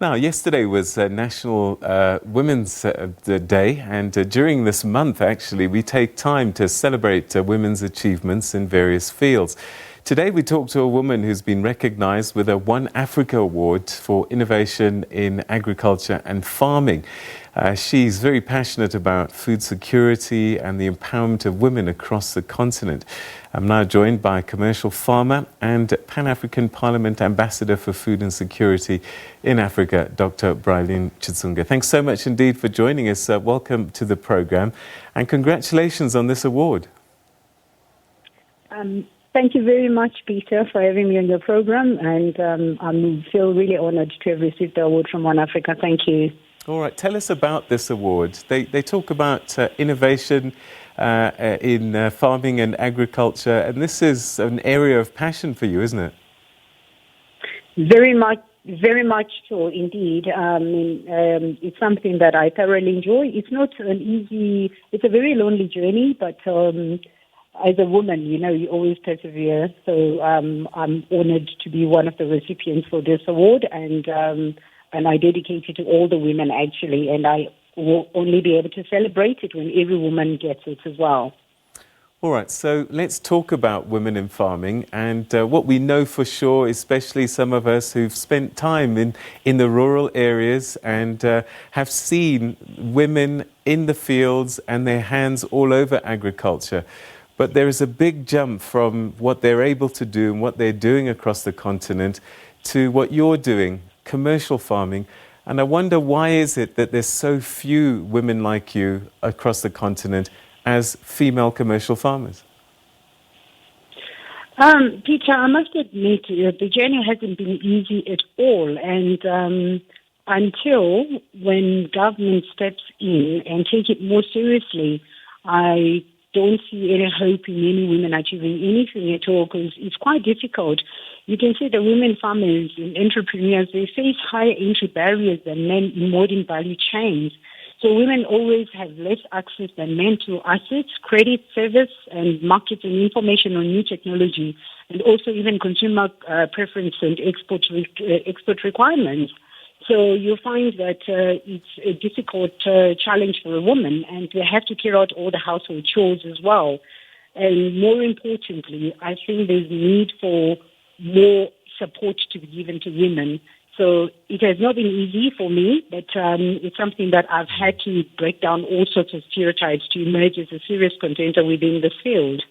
Now, yesterday was National Women's Day, and during this month, actually, we take time to celebrate women's achievements in various fields. Today, we talk to a woman who's been recognized with a One Africa Award for innovation in agriculture and farming. She's very passionate about food security and the empowerment of women across the continent. I'm now joined by commercial farmer and Pan-African Parliament Ambassador for Food and Security in Africa, Dr. Brylyne Chitsunge. Thanks so much indeed for joining us. Welcome to the program and congratulations on this award. Thank you very much, Peter, for having me on your program, and I feel really honored to have received the award from One Africa. Thank you. All right, tell us about this award. They talk about innovation in farming and agriculture, and this is an area of passion for you, isn't it? Very much so, indeed. It's something that I thoroughly enjoy. It's not an easy, it's a very lonely journey, but as a woman, you always persevere. So I'm honored to be one of the recipients for this award, and I dedicate it to all the women, actually, and I will only be able to celebrate it when every woman gets it as well. All right, so let's talk about women in farming and what we know for sure, especially some of us who've spent time in the rural areas and have seen women in the fields and their hands all over agriculture. But there is a big jump from what they're able to do and what they're doing across the continent to what you're doing, commercial farming. And I wonder, why is it that there's so few women like you across the continent as female commercial farmers? Peter, I must admit, the journey hasn't been easy at all. And until when government steps in and take it more seriously, I don't see any hope in any women achieving anything at all, because it's quite difficult. You can see the women farmers and entrepreneurs, they face higher entry barriers than men in modern value chains. So women always have less access than men to assets, credit, service, and market and information on new technology, and also even consumer preference and export requirements. So you find that it's a difficult challenge for a woman, and they have to carry out all the household chores as well. And more importantly, I think there's a need for more support to be given to women. So it has not been easy for me, but it's something that I've had to break down all sorts of stereotypes to emerge as a serious contender within the field.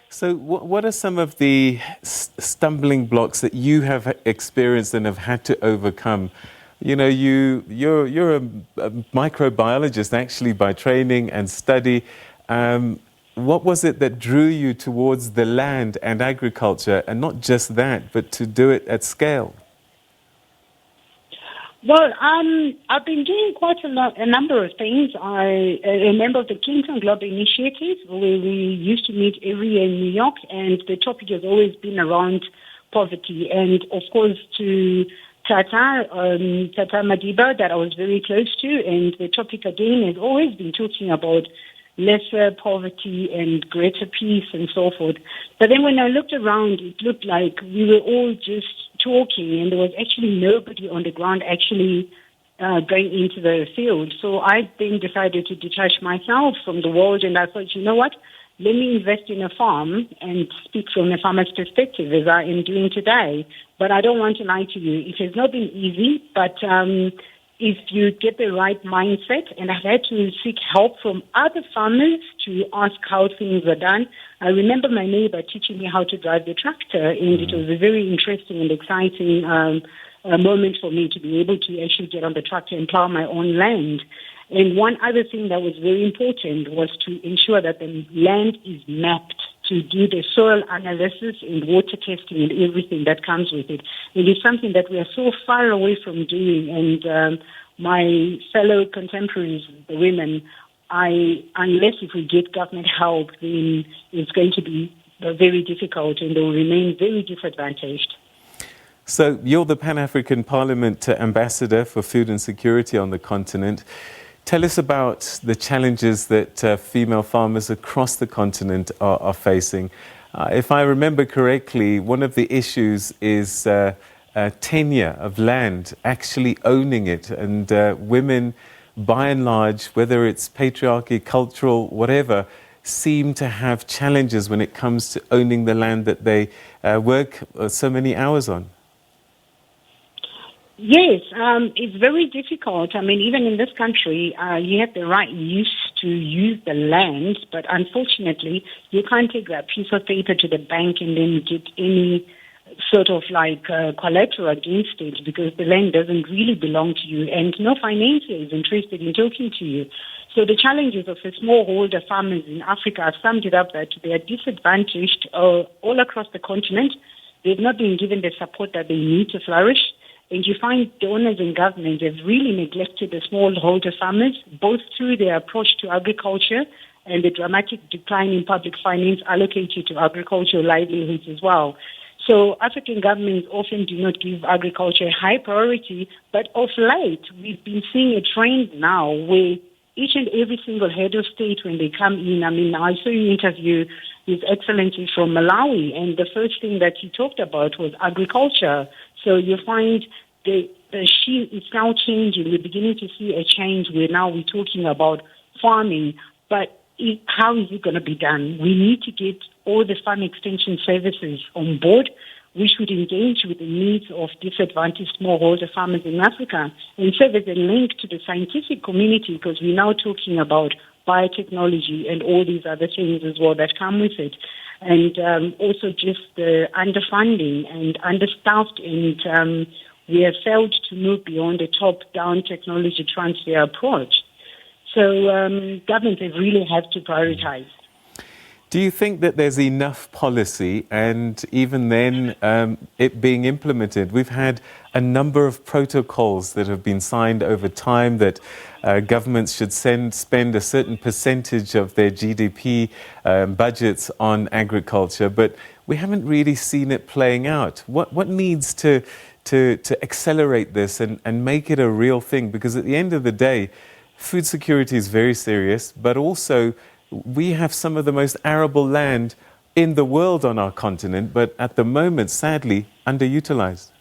So what are some of the stumbling blocks that you have experienced and have had to overcome? You're a microbiologist actually by training and study. What was it that drew you towards the land and agriculture, and not just that, but to do it at scale? Well, I've been doing quite a number of things. I'm a member of the Clinton Globe Initiative, where we used to meet every year in New York, and the topic has always been around poverty. And, of course, to Tata Madiba, that I was very close to, and the topic again has always been talking about lesser poverty and greater peace and so forth. But then when I looked around, it looked like we were all just talking, and there was actually nobody on the ground actually going into the field. So I then decided to detach myself from the world, and I thought, you know what, let me invest in a farm and speak from a farmer's perspective, as I am doing today. But I don't want to lie to you. It has not been easy, but if you get the right mindset, and I've had to seek help from other farmers to ask how things are done. I remember my neighbor teaching me how to drive the tractor, and it was a very interesting and exciting moment for me to be able to actually get on the tractor and plow my own land. And one other thing that was very important was to ensure that the land is mapped, to do the soil analysis and water testing and everything that comes with it. It is something that we are so far away from doing, and my fellow contemporaries, the women, unless if we get government help, then it's going to be very difficult, and they will remain very disadvantaged. So you're the Pan-African Parliament Ambassador for Food and Security on the continent. Tell us about the challenges that female farmers across the continent are facing. If I remember correctly, one of the issues is tenure of land, actually owning it, and women, by and large, whether it's patriarchy, cultural, whatever, seem to have challenges when it comes to owning the land that they work so many hours on. Yes, it's very difficult. I mean, even in this country, you have the right use to use the land, but unfortunately, you can't take that piece of paper to the bank and then get any sort of like collateral against it, because the land doesn't really belong to you and no financier is interested in talking to you. So the challenges of the smallholder farmers in Africa, I've summed it up that they are disadvantaged all across the continent. They've not been given the support that they need to flourish. And you find donors and governments have really neglected the smallholder farmers, both through their approach to agriculture and the dramatic decline in public finance allocated to agricultural livelihoods as well. So African governments often do not give agriculture high priority, but of late we've been seeing a trend now where each and every single head of state, when they come in, I mean, I saw an interview with Excellency from Malawi, and the first thing that he talked about was agriculture. So you find the shield is now changing. We're beginning to see a change where now we're talking about farming, but how is it going to be done? We need to get all the farm extension services on board, which would engage with the needs of disadvantaged smallholder farmers in Africa and serve as a link to the scientific community, because we're now talking about biotechnology and all these other things as well that come with it. And also just the underfunding and understaffed, and we have failed to move beyond the top-down technology transfer approach. So governments really have to prioritize. Do you think that there's enough policy, and even then it being implemented? We've had a number of protocols that have been signed over time that governments should spend a certain percentage of their GDP budgets on agriculture, but we haven't really seen it playing out. What needs to accelerate this and make it a real thing? Because at the end of the day, food security is very serious, but also we have some of the most arable land in the world on our continent, but at the moment, sadly, underutilized.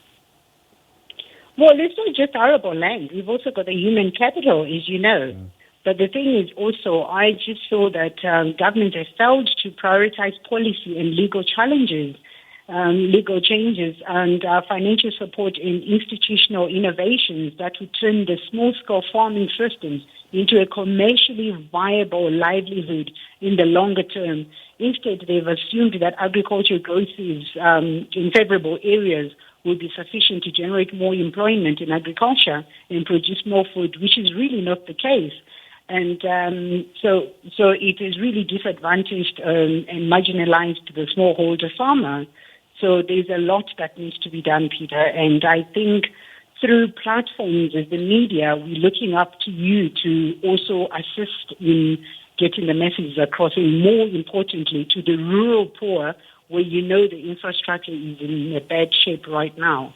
Well, it's not just arable land. We've also got the human capital, as you know. But the thing is also, I just feel that government has failed to prioritize policy and legal challenges, legal changes, and financial support in institutional innovations that would turn the small-scale farming systems into a commercially viable livelihood in the longer term. Instead, they've assumed that agricultural growth is in favorable areas will be sufficient to generate more employment in agriculture and produce more food, which is really not the case. And so it is really disadvantaged and marginalized the smallholder farmer. So there's a lot that needs to be done, Peter, and I think through platforms as the media, we're looking up to you to also assist in getting the messages across, and more importantly, to the rural poor, where you know the infrastructure is in a bad shape right now.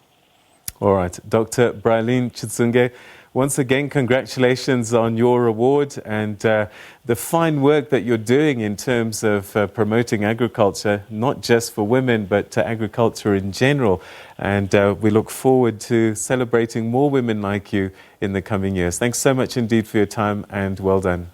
All right. Dr. Brylyne Chitsunge, once again, congratulations on your award and the fine work that you're doing in terms of promoting agriculture, not just for women, but to agriculture in general. And we look forward to celebrating more women like you in the coming years. Thanks so much indeed for your time, and well done.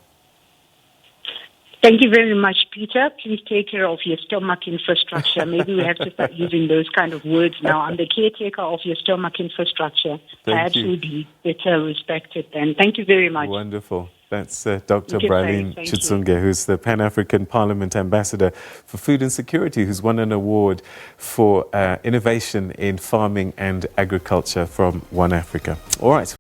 Thank you very much, Peter. Please take care of your stomach infrastructure. Maybe we have to start using those kind of words now. I'm the caretaker of your stomach infrastructure. Perhaps we'll be better respected then. Thank you very much. Wonderful. That's Dr. Brylyne Chitsunge, who's the Pan-African Parliament Ambassador for Food and Security, who's won an award for innovation in farming and agriculture from One Africa. All right.